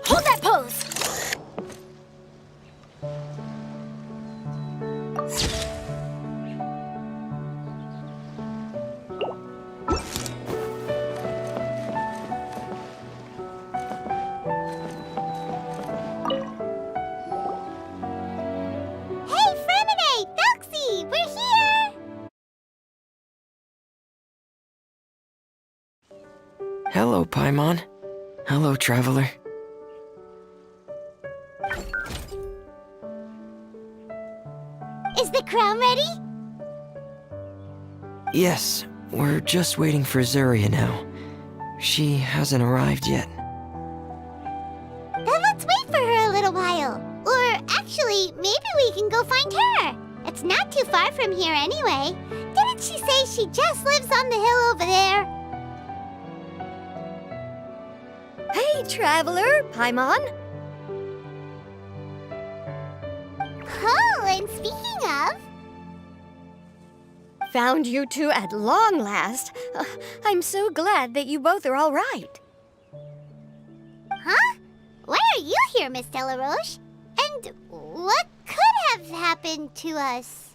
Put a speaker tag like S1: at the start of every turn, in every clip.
S1: Hold that pose!
S2: Hey, Fremine! Thelxie! We're here!
S3: Hello, Paimon. Hello, traveler.
S2: Is the crown ready?
S3: Yes, we're just waiting for Zuria now. She hasn't arrived yet.
S2: Then let's wait for her a little while. Or actually, maybe we can go find her. It's not too far from here anyway. Didn't she say she just lives on the hill over there?
S1: Hey, traveler, Paimon.
S2: Oh, and speaking of...
S1: Found you two at long last. I'm so glad that you both are all right.
S2: Huh? Why are you here, Miss Delaroche? And what could have happened to us?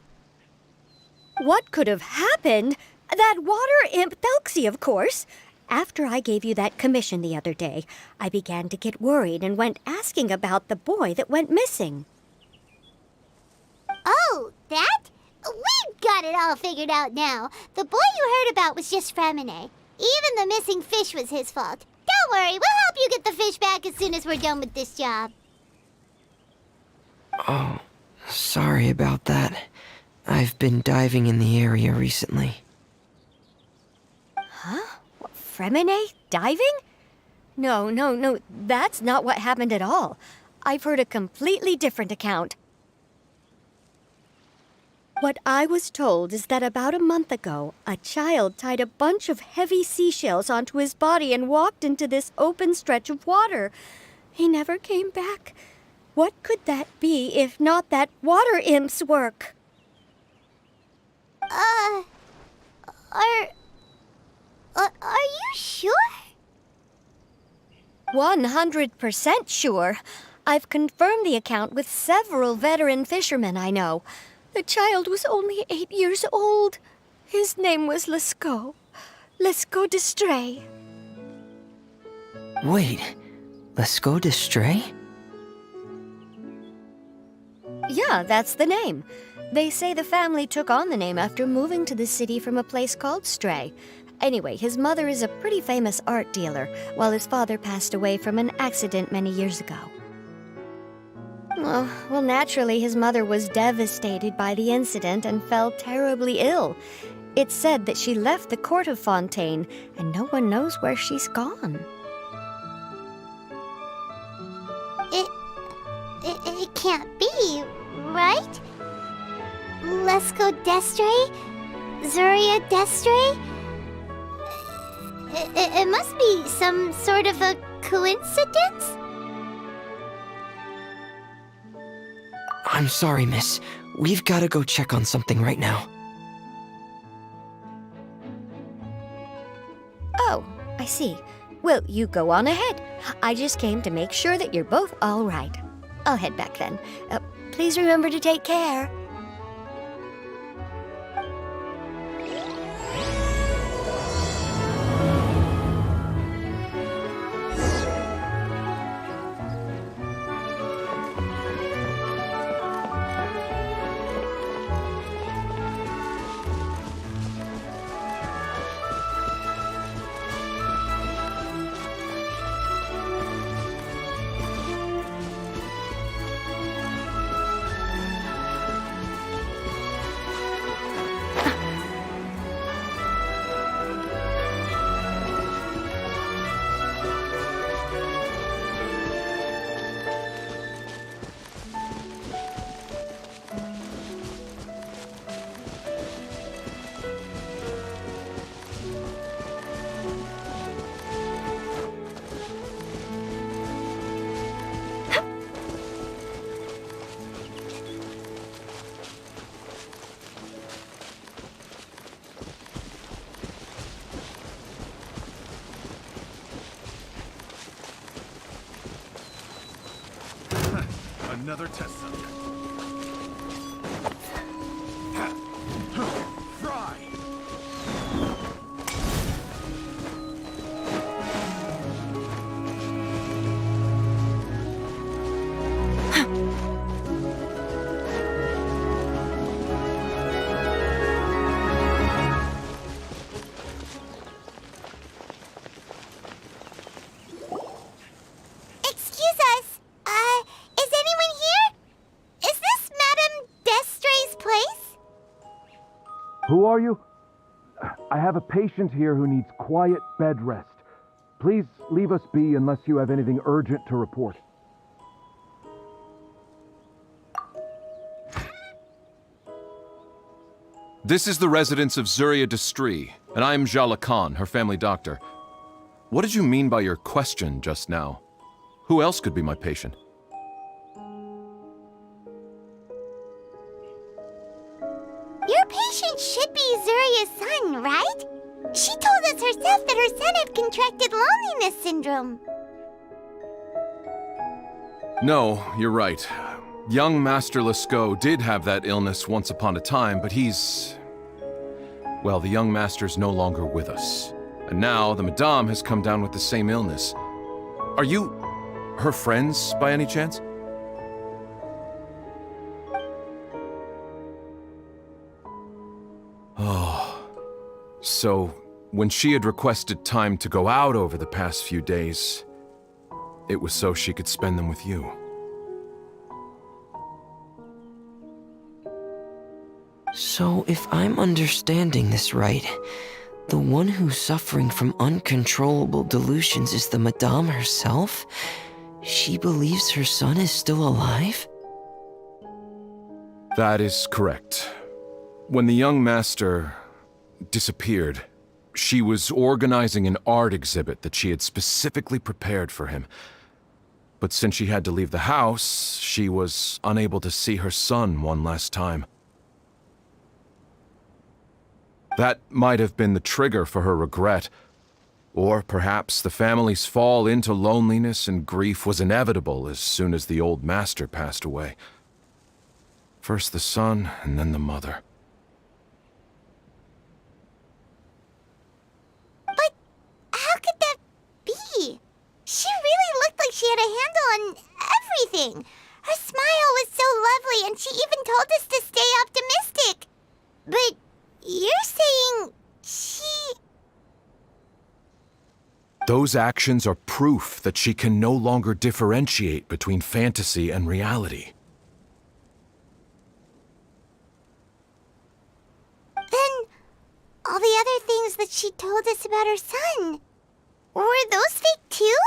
S1: What could have happened? That water imp Thelxie, of course. After I gave you that commission the other day, I began to get worried and went asking about the boy that went missing.
S2: Oh, that? We've got it all figured out now. The boy you heard about was just Fremine. Even the missing fish was his fault. Don't worry, we'll help you get the fish back as soon as we're done with this job.
S3: Oh, sorry about that. I've been diving in the area recently.
S1: Huh? What, Fremine? Diving? No, that's not what happened at all. I've heard a completely different account. What I was told is that about a month ago, a child tied a bunch of heavy seashells onto his body and walked into this open stretch of water. He never came back. What could that be if not that water imp's work?
S2: Are you sure?
S1: 100% sure. I've confirmed the account with several veteran fishermen I know. The child was only 8 years old. His name was Lescaut. Lescaut d'Estray.
S3: Wait, Lescaut d'Estray?
S1: Yeah, that's the name. They say the family took on the name after moving to the city from a place called Stray. Anyway, his mother is a pretty famous art dealer, while his father passed away from an accident many years ago. Well, naturally, his mother was devastated by the incident and fell terribly ill. It's said that she left the court of Fontaine, and no one knows where she's gone.
S2: It can't be, right? Lescaut d'Estray? Zuria d'Estray? It must be some sort of a coincidence?
S3: I'm sorry, miss. We've got to go check on something right now.
S1: Oh, I see. Well, you go on ahead. I just came to make sure that you're both all right. I'll head back then. Please remember to take care.
S4: Another test subject. Fry!
S2: Excuse us. Is anyone here? Is this Madame Destre's place?
S5: Who are you? I have a patient here who needs quiet bed rest. Please leave us be unless you have anything urgent to report.
S4: This is the residence of Zuria Destri, and I'm Jala Khan, her family doctor. What did you mean by your question just now? Who else could be my patient?
S2: Your patient should be Zuria's son, right? She told us herself that her son had contracted loneliness syndrome.
S4: No, you're right. Young Master Lescaut did have that illness once upon a time, but he's... Well, the young master's no longer with us. And now the Madame has come down with the same illness. Are you her friends, by any chance? Oh. So, when she had requested time to go out over the past few days, it was so she could spend them with you.
S3: So, if I'm understanding this right, the one who's suffering from uncontrollable delusions is the Madame herself? She believes her son is still alive?
S4: That is correct. When the young master disappeared, she was organizing an art exhibit that she had specifically prepared for him. But since she had to leave the house, she was unable to see her son one last time. That might have been the trigger for her regret. Or perhaps the family's fall into loneliness and grief was inevitable as soon as the old master passed away. First the son, and then the mother.
S2: But how could that be? She really looked like she had a handle on everything. Her smile was so lovely, and she even told us to stay optimistic. But you're saying she...
S4: Those actions are proof that she can no longer differentiate between fantasy and reality.
S2: Then, all the other things that she told us about her son, were those fake too?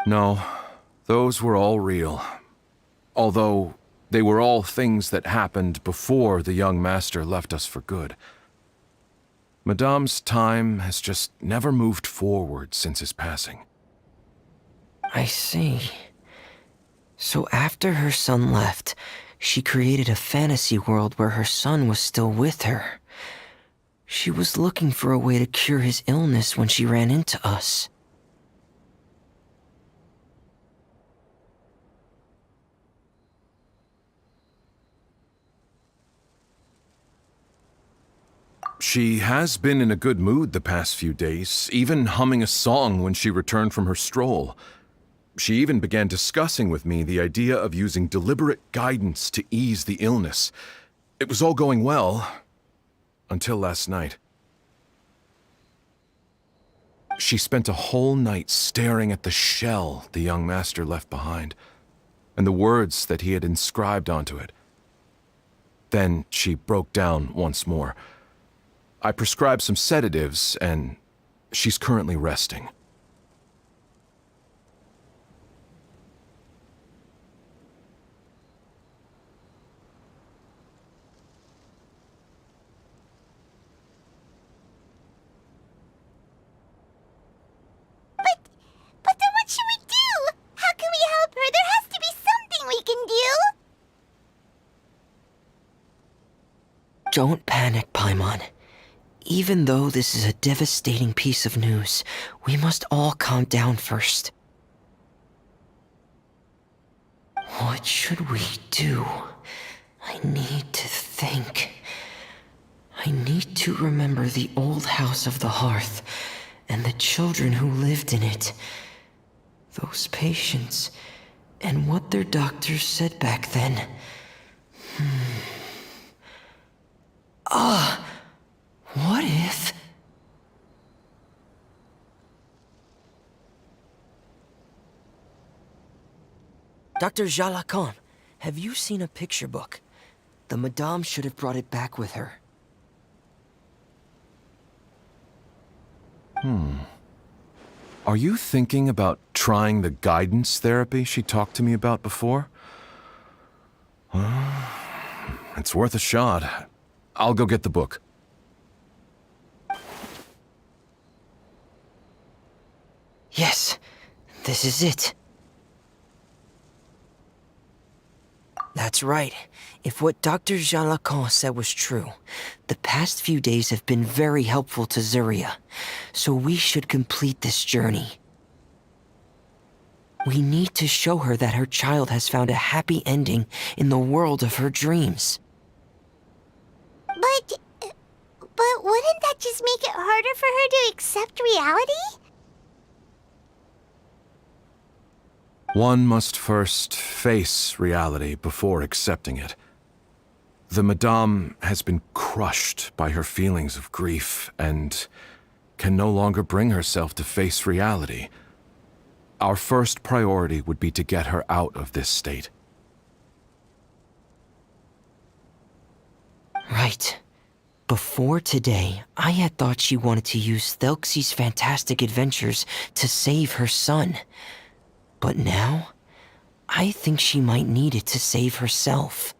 S4: No, those were all real. Although, they were all things that happened before the young master left us for good. Madame's time has just never moved forward since his passing.
S3: I see. So after her son left, she created a fantasy world where her son was still with her. She was looking for a way to cure his illness when she ran into us.
S4: She has been in a good mood the past few days, even humming a song when she returned from her stroll. She even began discussing with me the idea of using deliberate guidance to ease the illness. It was all going well, until last night. She spent a whole night staring at the shell the young master left behind, and the words that he had inscribed onto it. Then she broke down once more. I prescribed some sedatives, and she's currently resting.
S2: But then what should we do? How can we help her? There has to be something we can do.
S3: Don't panic, Paimon. Even though this is a devastating piece of news, we must all calm down first. What should we do? I need to think. I need to remember the old house of the hearth and the children who lived in it. Those patients and what their doctors said back then. What if... Dr. Jalacan, have you seen a picture book? The Madame should have brought it back with her.
S4: Are you thinking about trying the guidance therapy she talked to me about before? It's worth a shot. I'll go get the book.
S3: Yes, this is it. That's right. If what Dr. Jean Lacan said was true, the past few days have been very helpful to Zuria, so we should complete this journey. We need to show her that her child has found a happy ending in the world of her dreams.
S2: But wouldn't that just make it harder for her to accept reality?
S4: One must first face reality before accepting it. The Madame has been crushed by her feelings of grief and can no longer bring herself to face reality. Our first priority would be to get her out of this state.
S3: Right. Before today, I had thought she wanted to use Thelxie's fantastic adventures to save her son. But now, I think she might need it to save herself.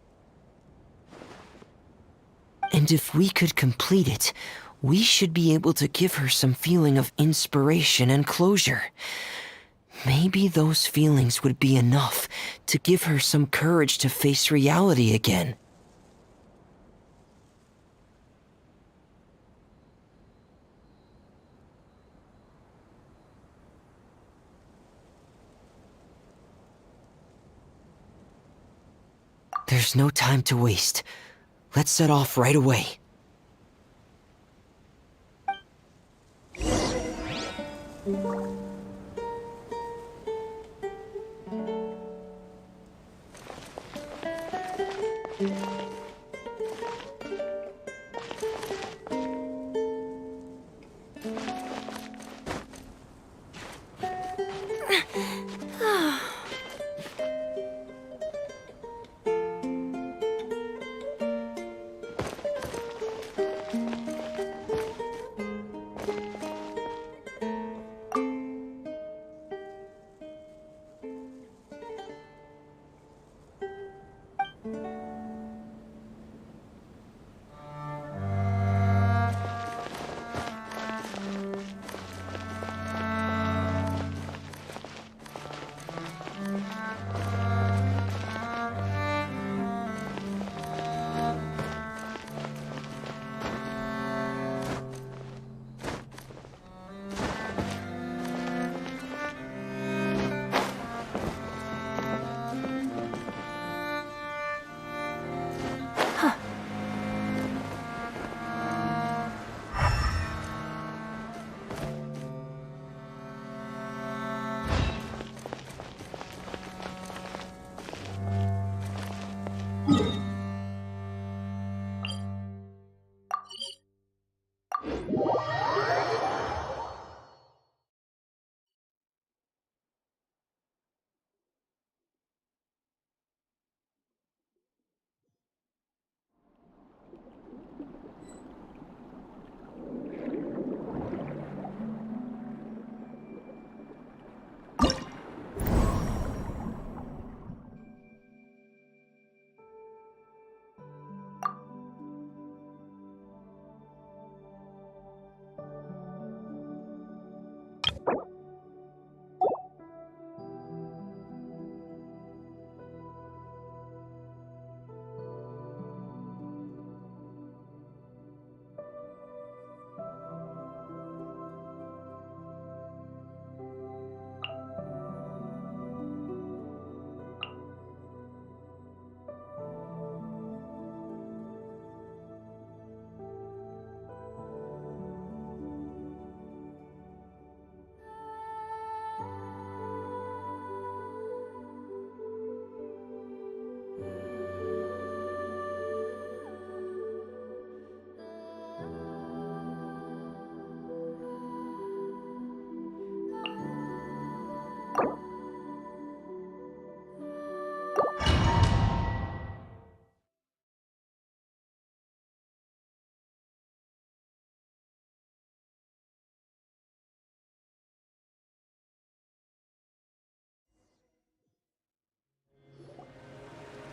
S3: And if we could complete it, we should be able to give her some feeling of inspiration and closure. Maybe those feelings would be enough to give her some courage to face reality again. There's no time to waste. Let's set off right away.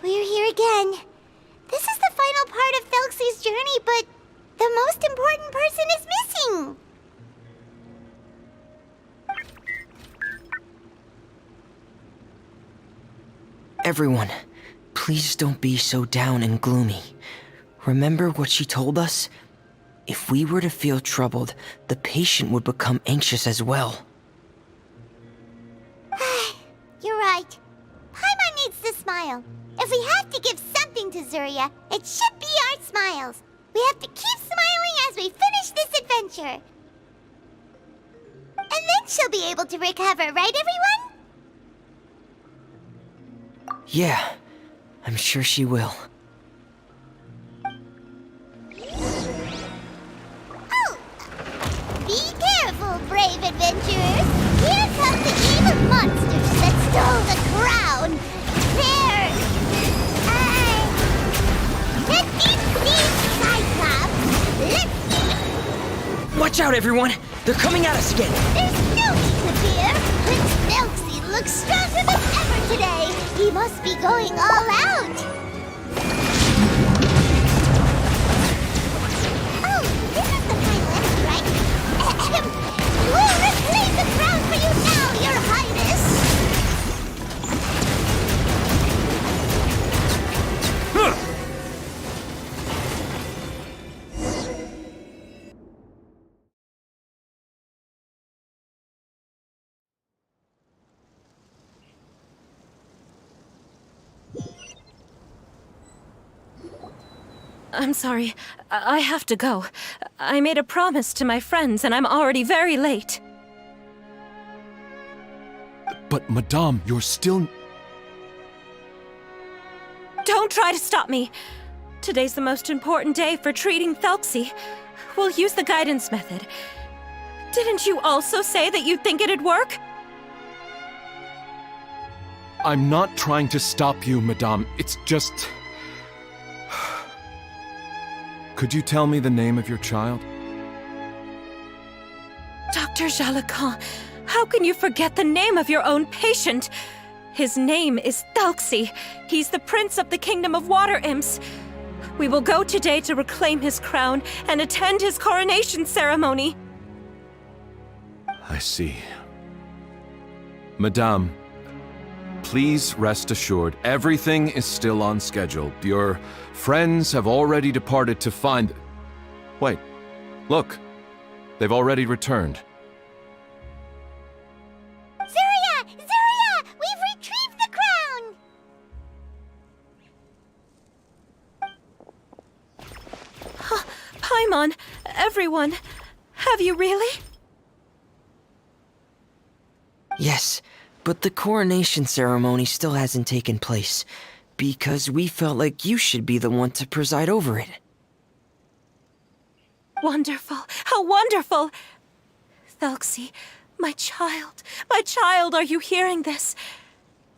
S2: we're here again. This is the final part of Thelxie's journey, but the most important person is missing.
S3: Everyone, please don't be so down and gloomy. Remember what she told us? If we were to feel troubled, the patient would become anxious as well.
S2: You're right. Paimon needs to smile. If we have to give something to Zuria, it should be our smiles. We have to keep smiling as we finish this adventure. And then she'll be able to recover, right, everyone?
S3: Yeah, I'm sure she will.
S2: Oh! Be careful, brave adventurers! Here come the evil monsters that stole the crown! They're... Cyclops! Let's...
S3: Watch out, everyone! They're coming at us again!
S2: There's no need to fear! Prince Thelxie looks stronger than ever today! He must be going all out! Oh, this is the Highlands, right? Ahem. We'll reclaim the crown for you now, Your Highness!
S6: I'm sorry. I have to go. I made a promise to my friends, and I'm already very late.
S4: But, Madame, you're still...
S6: Don't try to stop me. Today's the most important day for treating Thelxie. We'll use the guidance method. Didn't you also say that you'd think it'd work?
S4: I'm not trying to stop you, Madame. It's just... Could you tell me the name of your child?
S6: Dr. Jalacan, how can you forget the name of your own patient? His name is Thelxie. He's the prince of the kingdom of water imps. We will go today to reclaim his crown and attend his coronation ceremony.
S4: I see. Madame, please rest assured, everything is still on schedule. Your friends have already departed to find... Wait, look. They've already returned.
S2: Zuria! Zuria! We've retrieved the crown!
S6: Paimon, everyone, have you really?
S3: Yes, but the coronation ceremony still hasn't taken place, because we felt like you should be the one to preside over it.
S6: Wonderful! How wonderful! Thelxie, my child, are you hearing this?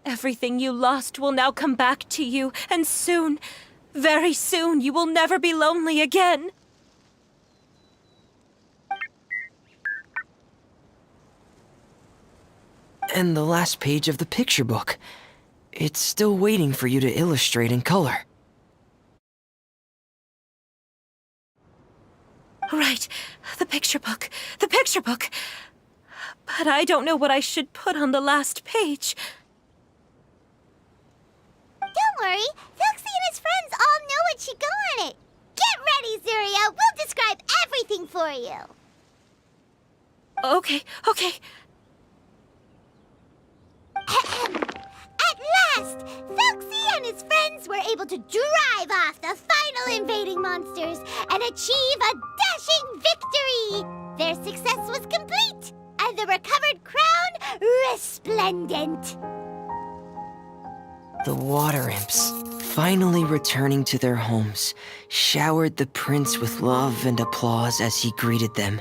S6: Everything you lost will now come back to you, and soon, very soon, you will never be lonely again.
S3: And the last page of the picture book. It's still waiting for you to illustrate in color.
S6: Right, the picture book. But I don't know what I should put on the last page.
S2: Don't worry, Thelxie and his friends all know what should go on it. Get ready, Zuria. We'll describe everything for you.
S6: Okay.
S2: At last, Thelxie and his friends were able to drive off the final invading monsters and achieve a dashing victory. Their success was complete, and the recovered crown resplendent.
S3: The water imps, finally returning to their homes, showered the prince with love and applause as he greeted them.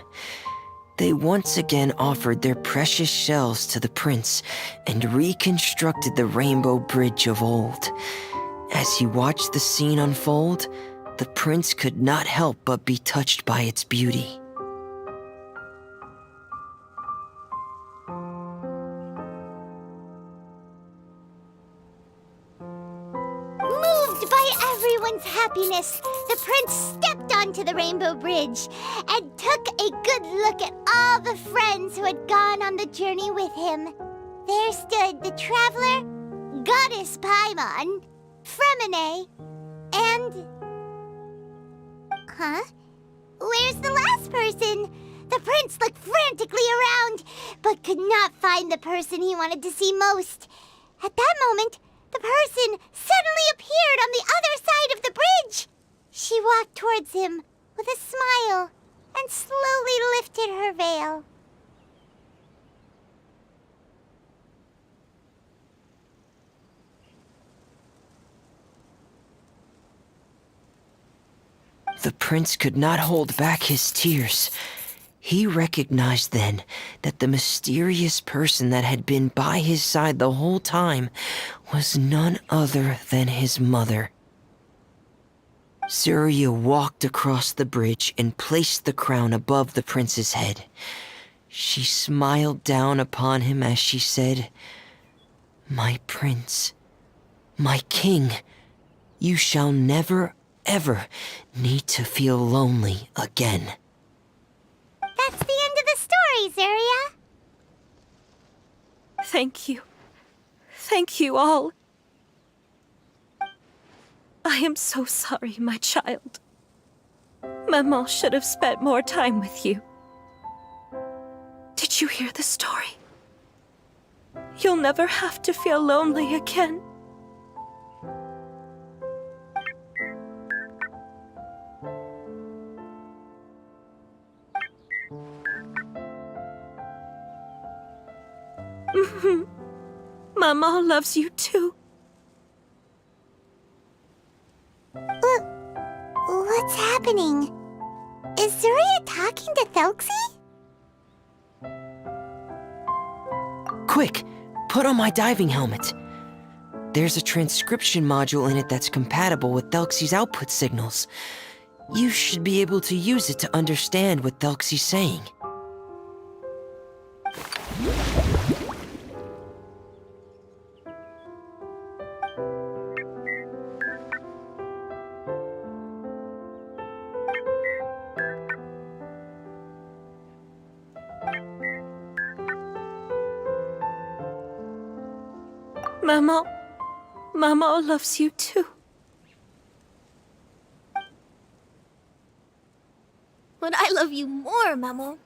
S3: They once again offered their precious shells to the prince and reconstructed the rainbow bridge of old. As he watched the scene unfold, the prince could not help but be touched by its beauty.
S2: my everyone's happiness, the prince stepped onto the Rainbow Bridge and took a good look at all the friends who had gone on the journey with him. There stood the traveler, Goddess Paimon, Fremine, and... Huh? Where's the last person? The prince looked frantically around, but could not find the person he wanted to see most. At that moment, the person suddenly appeared on the other side of the bridge. She walked towards him with a smile and slowly lifted her veil.
S3: The prince could not hold back his tears. He recognized then that the mysterious person that had been by his side the whole time was none other than his mother. Surya walked across the bridge and placed the crown above the prince's head. She smiled down upon him as she said, "My prince, my king, you shall never, ever need to feel lonely again."
S2: That's the end of the story, Surya.
S6: Thank you. Thank you all. I am so sorry, my child. Maman should have spent more time with you. Did you hear the story? You'll never have to feel lonely again. Mama loves you too.
S2: What's happening? Is Surya talking to Thelxie?
S3: Quick, put on my diving helmet. There's a transcription module in it that's compatible with Thelxie's output signals. You should be able to use it to understand what Thelxie's saying. Mama loves you too.
S2: But I love you more, Mamo.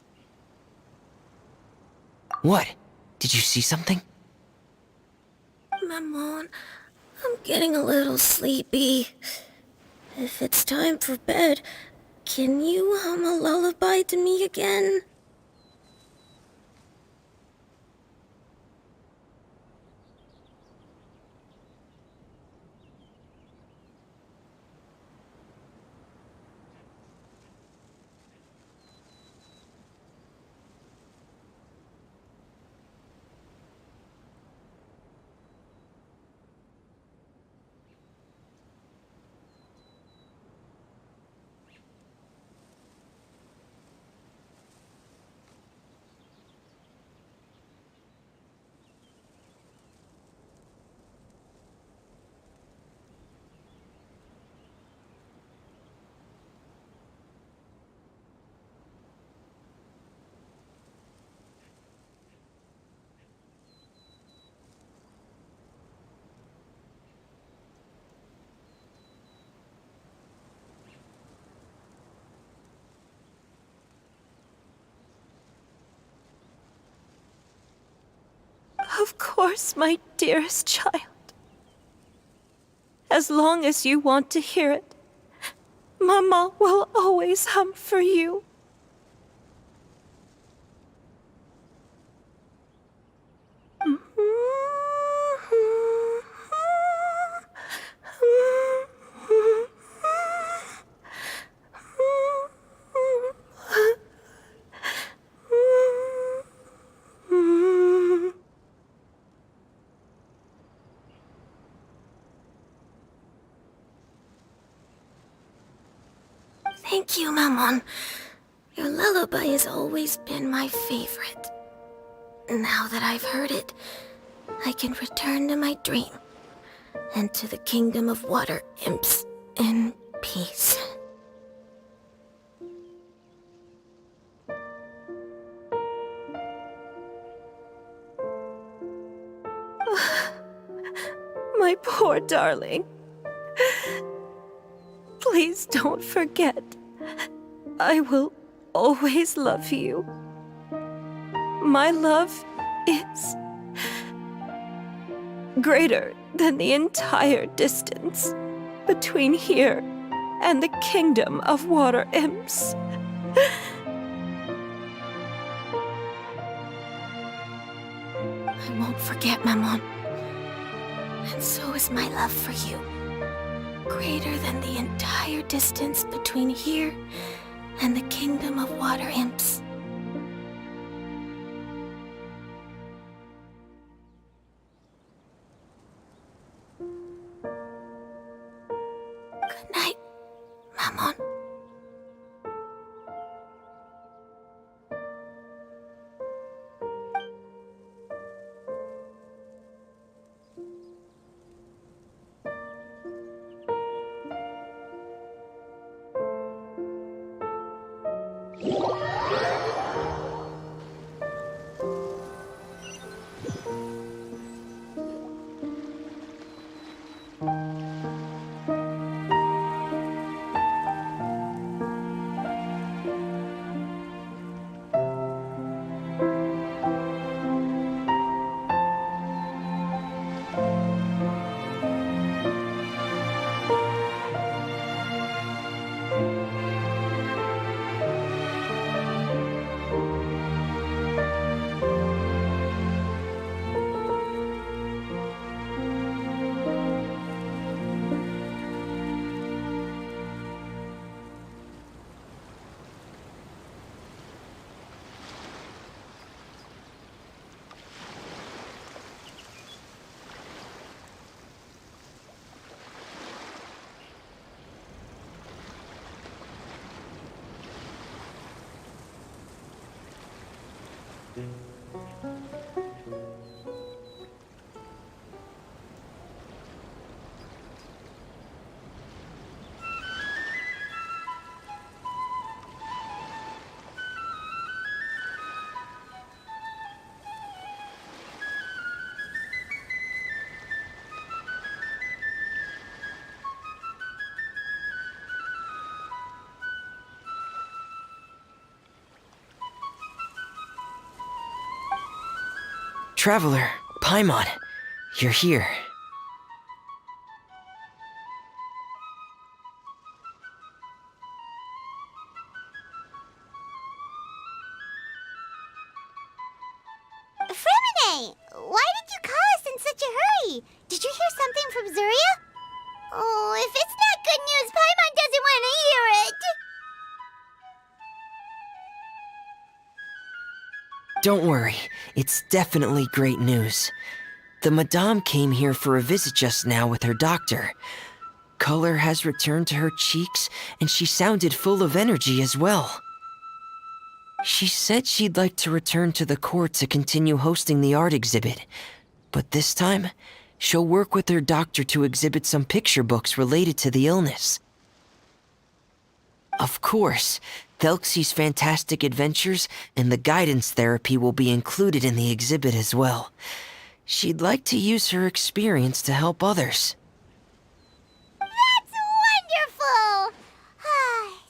S3: What? Did you see something?
S7: Maman, I'm getting a little sleepy. If it's time for bed, can you hum a lullaby to me again?
S6: Of course, my dearest child. As long as you want to hear it, Mama will always hum for you.
S7: Thank you, Maman. Your lullaby has always been my favorite. Now that I've heard it, I can return to my dream. and to the kingdom of water imps in peace.
S6: My poor darling. Please don't forget. I will always love you. My love is greater than the entire distance between here and the kingdom of water imps.
S7: I won't forget, Maman. And so is my love for you. Greater than the entire distance between here and the kingdom of water imps. Good night, Maman.
S3: Traveler, Paimon, you're here.
S2: Fremine! Why did you call us in such a hurry? Did you hear something from Zuria? Oh, if it's not good news, Paimon doesn't want to hear it!
S3: Don't worry, it's definitely great news. The Madame came here for a visit just now with her doctor. Color has returned to her cheeks, and she sounded full of energy as well. She said she'd like to return to the court to continue hosting the art exhibit. But this time, she'll work with her doctor to exhibit some picture books related to the illness. Of course, Thelxie's fantastic adventures and the guidance therapy will be included in the exhibit as well. She'd like to use her experience to help others.
S2: That's wonderful!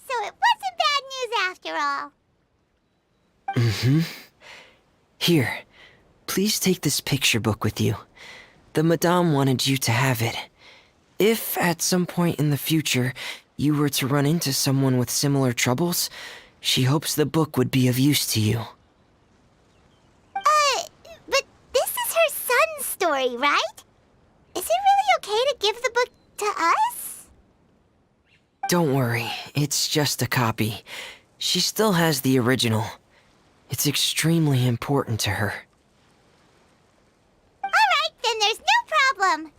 S2: So it wasn't bad news after all.
S3: Mm-hmm. Here, please take this picture book with you. The Madame wanted you to have it. If at some point in the future you were to run into someone with similar troubles, she hopes the book would be of use to you.
S2: But this is her son's story, right? Is it really okay to give the book to us?
S3: Don't worry, it's just a copy. She still has the original. It's extremely important to her.
S2: Alright, then there's no problem.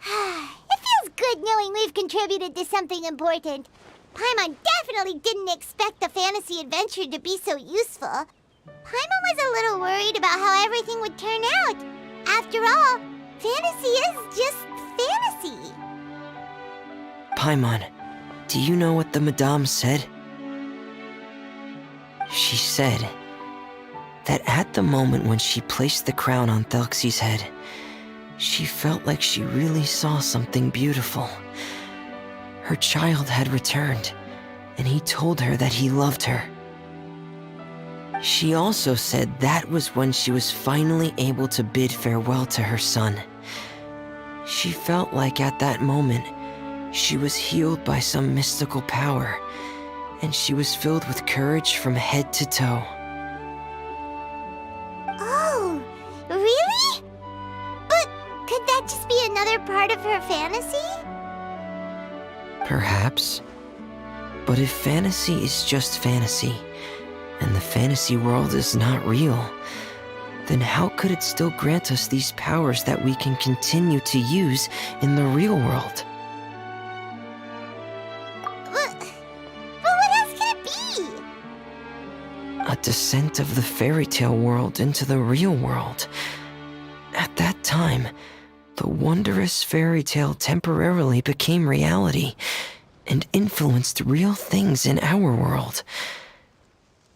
S2: It feels good knowing we've contributed to something important. Paimon definitely didn't expect the fantasy adventure to be so useful. Paimon was a little worried about how everything would turn out. After all, fantasy is just fantasy.
S3: Paimon, do you know what the Madame said? She said that at the moment when she placed the crown on Thelxie's head, she felt like she really saw something beautiful. Her child had returned, and he told her that he loved her. She also said that was when she was finally able to bid farewell to her son. She felt like at that moment, she was healed by some mystical power, and she was filled with courage from head to toe.
S2: Oh, really? But could that just be another part of her fantasy?
S3: Perhaps. But if fantasy is just fantasy, and the fantasy world is not real, then how could it still grant us these powers that we can continue to use in the real world?
S2: But what else could it be?
S3: A descent of the fairy tale world into the real world. At that time, the wondrous fairy tale temporarily became reality and influenced real things in our world.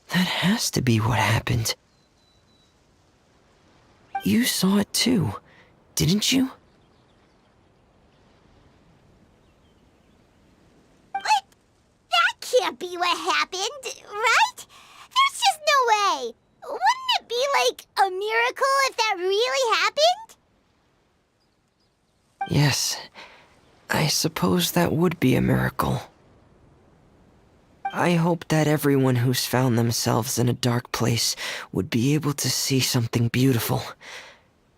S3: That has to be what happened. You saw it too, didn't you?
S2: But that can't be what happened, right? There's just no way. Wouldn't it be like a miracle if that really happened?
S3: Yes, I suppose that would be a miracle. I hope that everyone who's found themselves in a dark place would be able to see something beautiful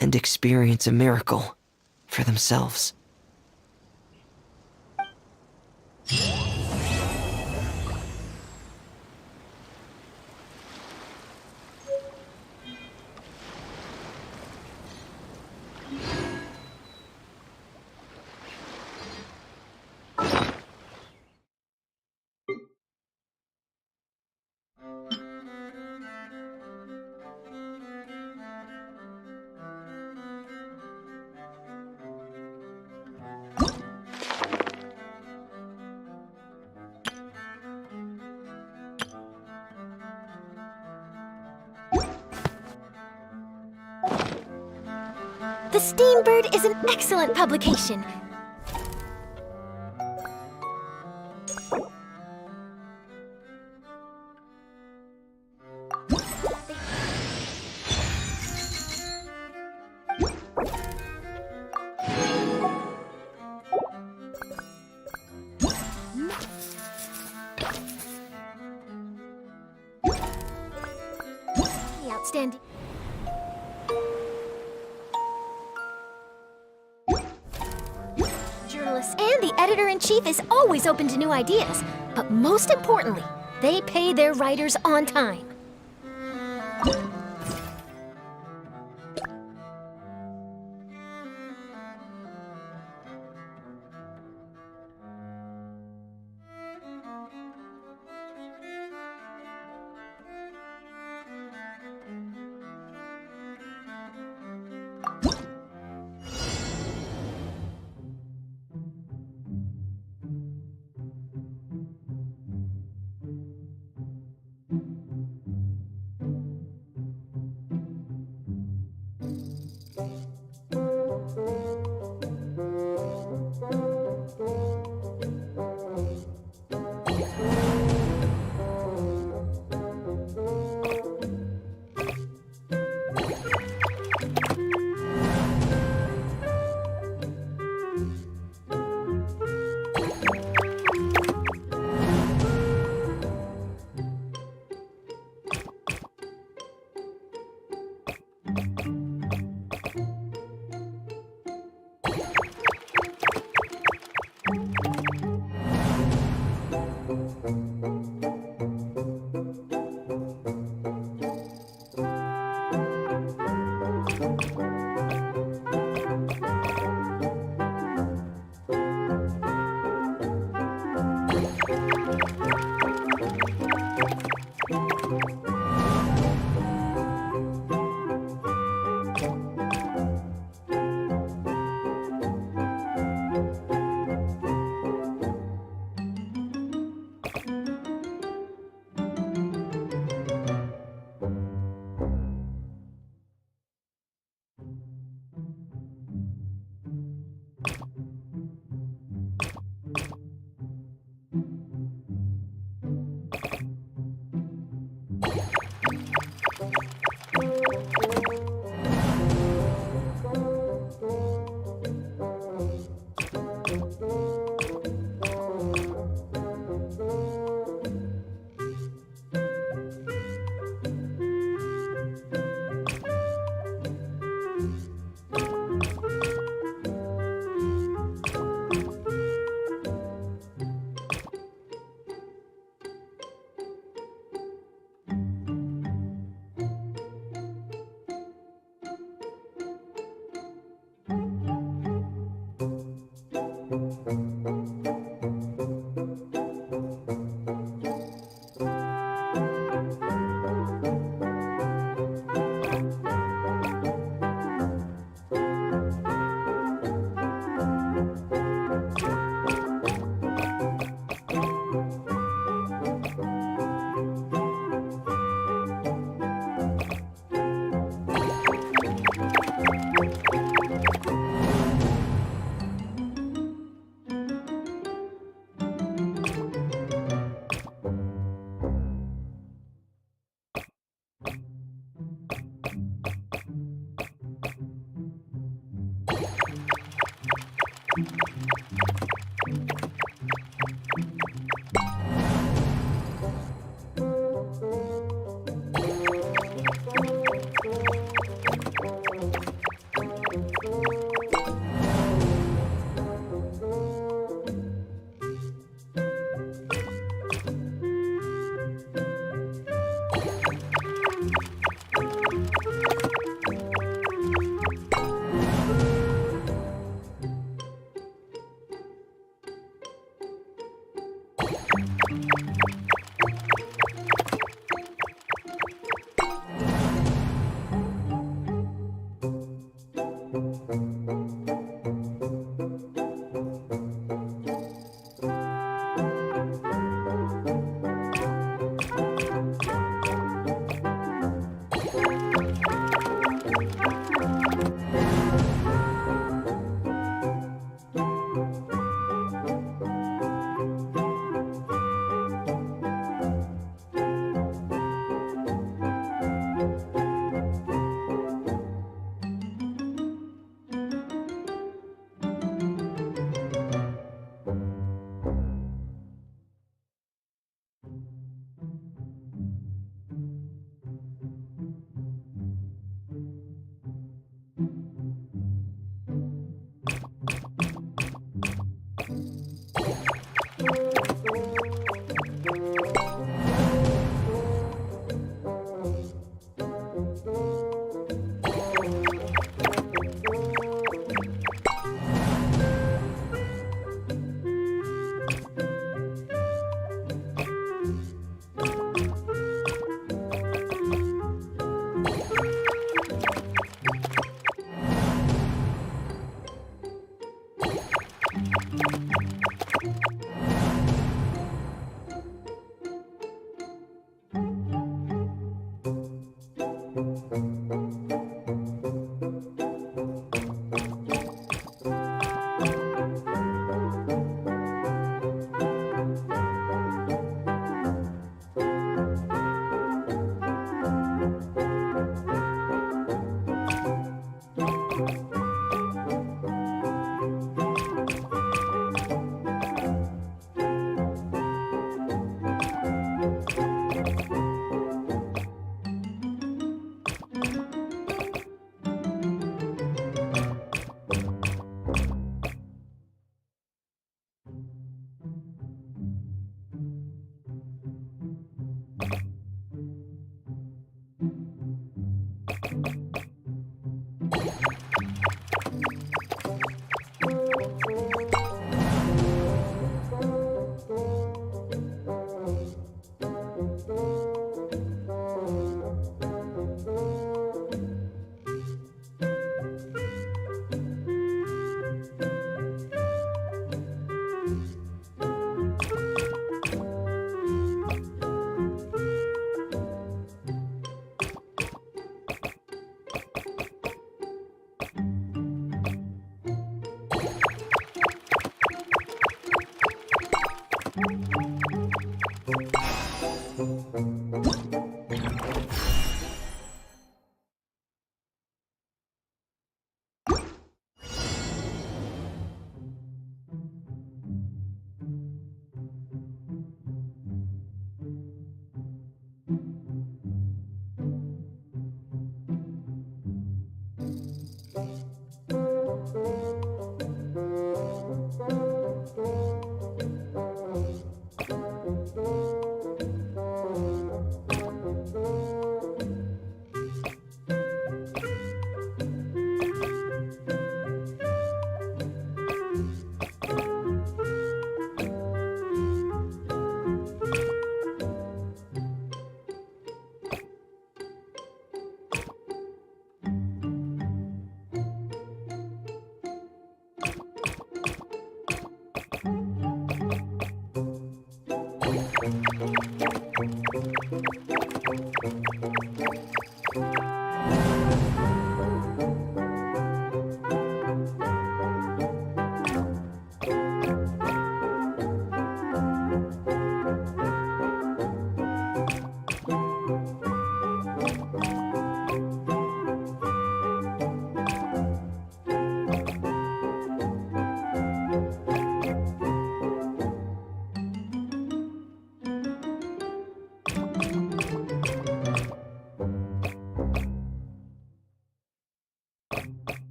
S3: and experience a miracle for themselves.
S7: The Steambird is an excellent publication. Outstanding. Journalists and the editor-in-chief is always open to new ideas. But most importantly, they pay their writers on time.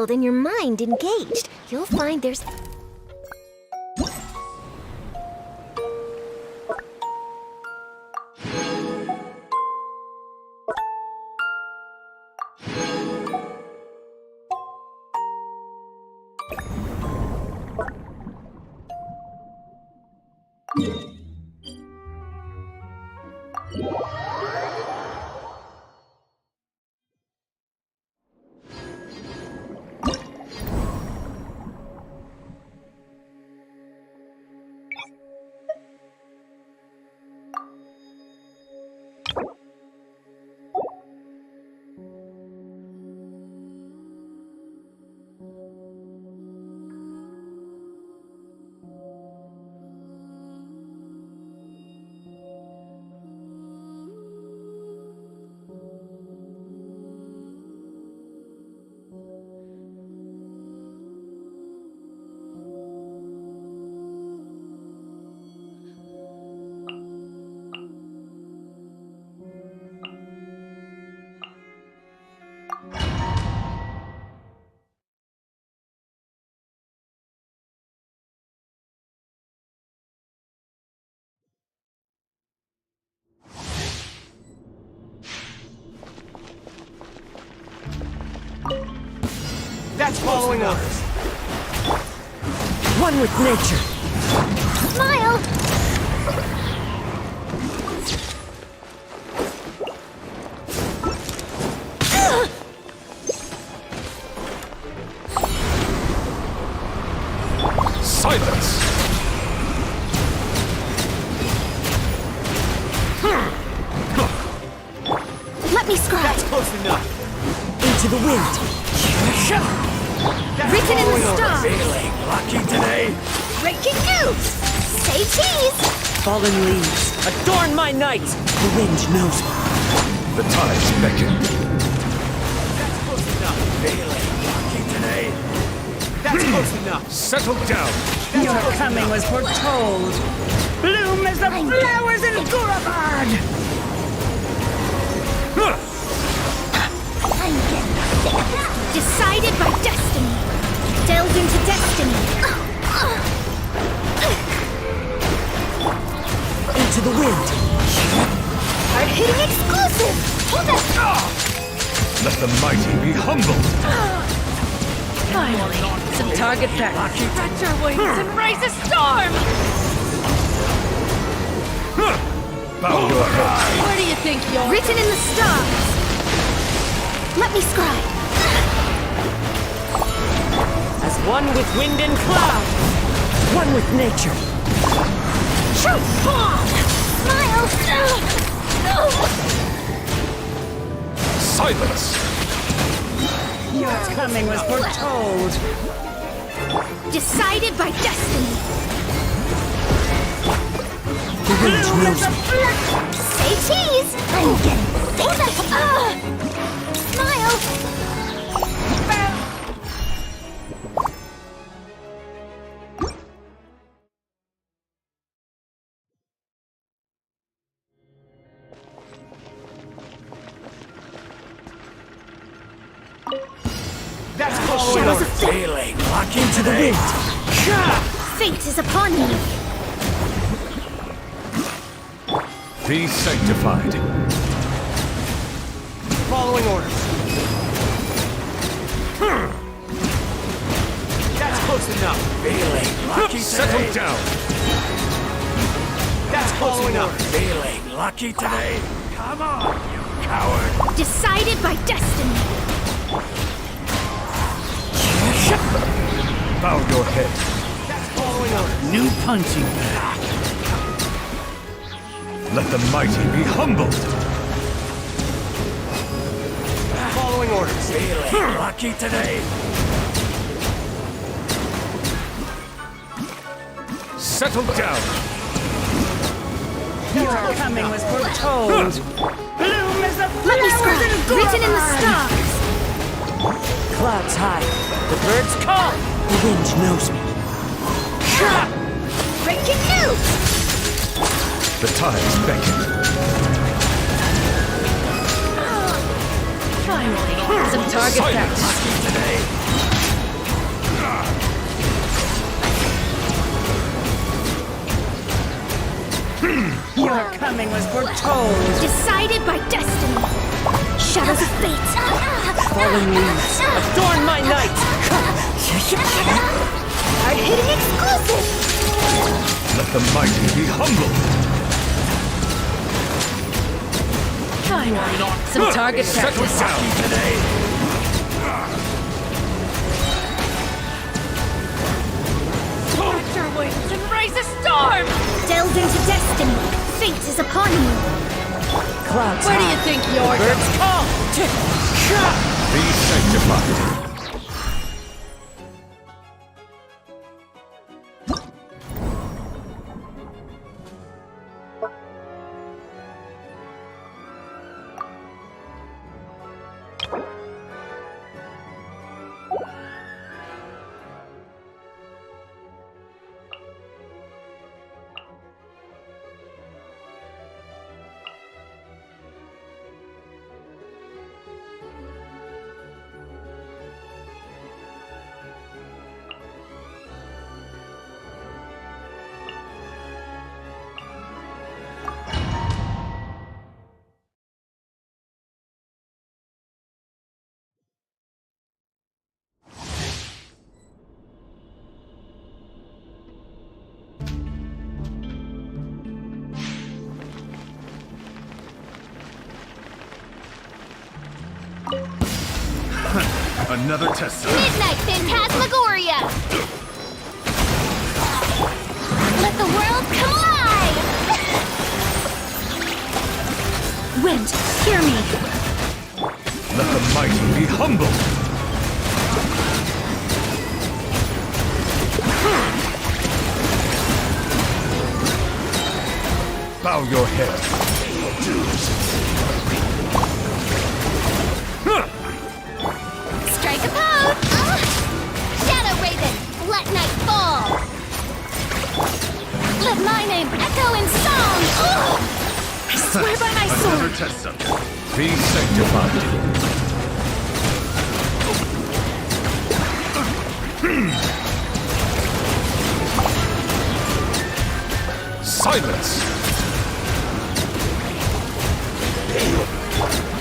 S7: settled and your mind engaged, you'll find there's...
S8: That's following orders.
S3: One with nature.
S2: Smile!
S4: Silence!
S7: Let me scribe!
S8: That's close enough.
S3: Into the wind.
S8: That's
S1: Written in the
S8: following orders.
S1: stars.
S8: Feeling lucky today.
S1: Breaking news!
S2: Say cheese!
S3: Fallen leaves. Adorn my night. The wind knows me.
S4: The tides beckon.
S8: That's close enough. Feeling lucky today. That's close enough.
S4: Settle down.
S9: Your coming was foretold. Bloom as the flowers in Gurabard!
S1: Decided by destiny. Delved into destiny.
S3: Into the wind.
S1: Hard hitting exclusive. Hold up.
S4: Let the mighty be humbled.
S9: Finally, some target practice. Stretch our wings and raise a storm!
S4: Bow your head.
S9: Where do you think you're...
S1: Written in the stars. Let me scribe.
S3: As one with wind and cloud. One with nature.
S2: Smile!
S4: Silence!
S9: Your coming was foretold.
S1: Decided by destiny.
S3: The wind
S9: Bloom
S3: knows
S9: as
S3: me.
S2: Say cheese! I'm getting Smile!
S8: That's following orders. Feeling lucky
S3: Into the
S8: today.
S3: wind.
S1: Fate is upon me.
S4: Be sanctified.
S8: Following orders. That's close enough. Feeling lucky
S4: Settle
S8: today.
S4: down.
S8: That's close enough. Feeling lucky today. Come on, you coward.
S1: Decided by destiny.
S4: Bow your head.
S8: That's following orders.
S9: New punching bag.
S4: Let the mighty be humbled.
S8: Following orders. Feeling lucky today.
S4: Settle down.
S9: Your coming was foretold. Bloom as the
S1: Let me
S9: flowers in
S1: scribe. Written in the
S9: Gurabard!
S1: stars.
S3: Clouds high. The birds call. The wind knows me.
S1: Breaking news.
S4: The tides beckon.
S9: Finally, some target
S4: Silence.
S9: practice.
S8: Lucky today.
S9: coming was foretold.
S7: Decided by destiny. Shadows of fate.
S3: Fallen leaves, adorn my night!
S2: Hard-hitting exclusive!
S8: Let the mighty be humble.
S9: Finally, some target
S8: Settle
S9: practice.
S8: down today.
S6: Stretch your wings and raise a storm!
S7: Delve into destiny. Fate is upon you.
S9: Clouds.
S6: Where do you think you're
S9: Birds call.
S8: Be sanctified. Another test.
S2: Midnight Phantasmagoria! Let the world come alive!
S7: Wind, hear me.
S8: Let the mighty be humble. Bow your head.
S2: Strike a pose! Shadow Raven, let night fall! Let my name echo in song!
S7: I swear by my sword.
S8: Another test subject. Be sanctified. Silence!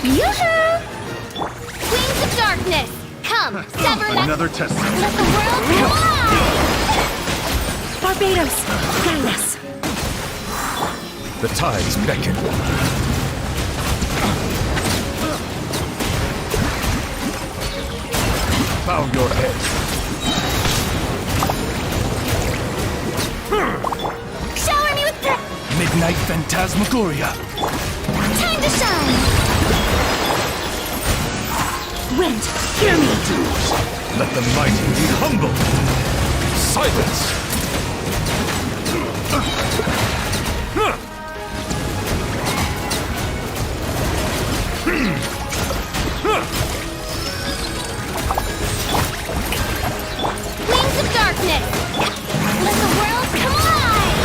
S2: Yoo-hoo! Wings of darkness! Come, sever that...
S8: Another test subject.
S2: Let the world come alive!
S7: Barbados, guide us.
S8: The tides beckon. Bow your head.
S2: Shower me with the...
S8: Midnight Phantasmagoria.
S2: Time to shine!
S7: Wind, hear me.
S8: Let the mighty be humble. Silence!
S2: Wings of darkness! Let the world come alive!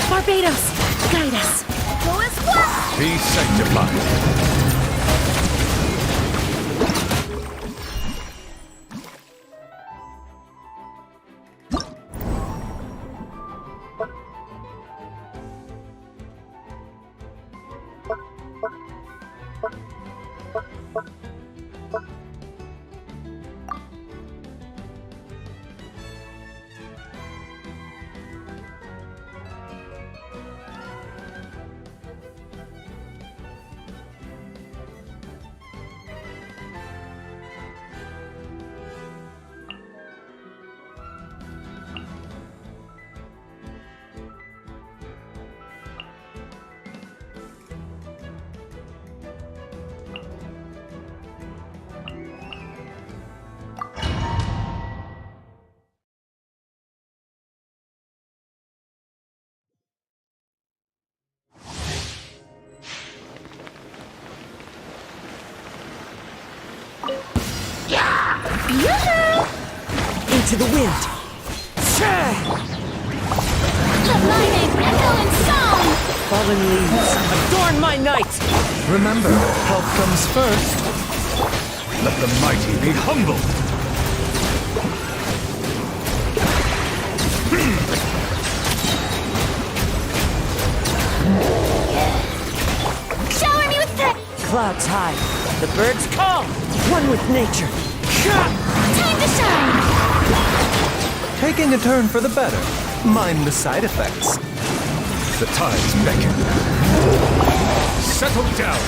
S7: Barbados, guide us.
S2: Go as one!
S8: Be sanctified.
S3: Into the wind!
S2: Let my name echo in song!
S3: Fallen leaves, adorn my night!
S8: Remember, health comes first. Let the mighty be humble.
S3: Clouds high, the birds call, one with nature.
S2: Time to shine!
S10: Taking a turn for the better. Mind the side effects.
S4: The tides beckon. Settle down.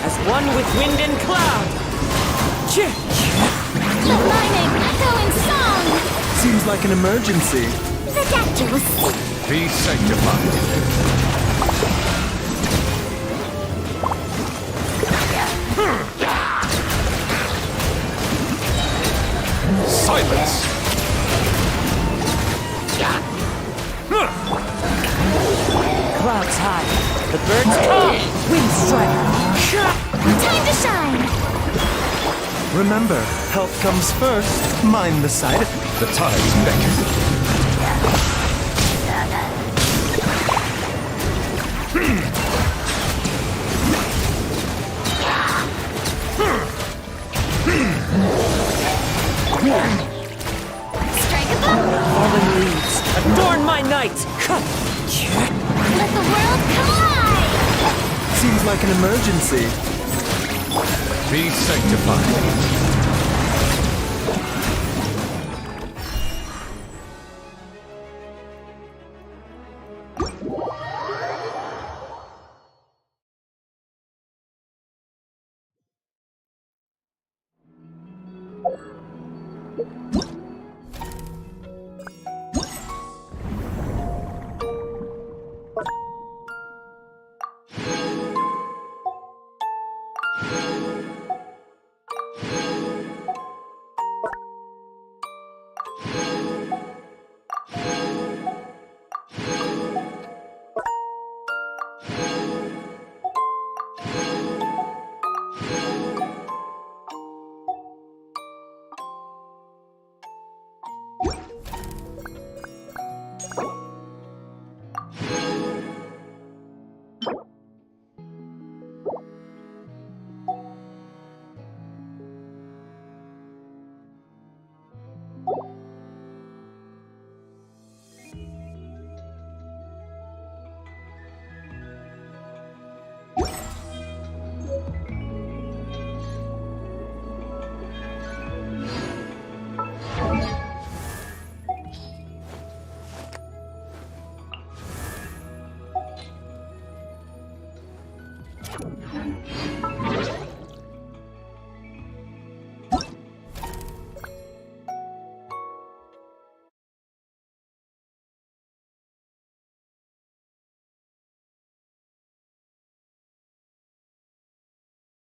S3: As one with wind and cloud.
S2: Let my name echo in song!
S10: Seems like an emergency.
S2: The doctor was sick.
S4: Be sanctified. Silence!
S3: Clouds high, the birds call, wind strike.
S2: Time to shine!
S10: Remember, health comes first. Mind the side effects.
S4: The tides beckon.
S2: Strike a blow!
S3: Fallen leaves, adorn my night.
S2: Let the world collide!
S10: Seems like an emergency.
S4: Be sanctified.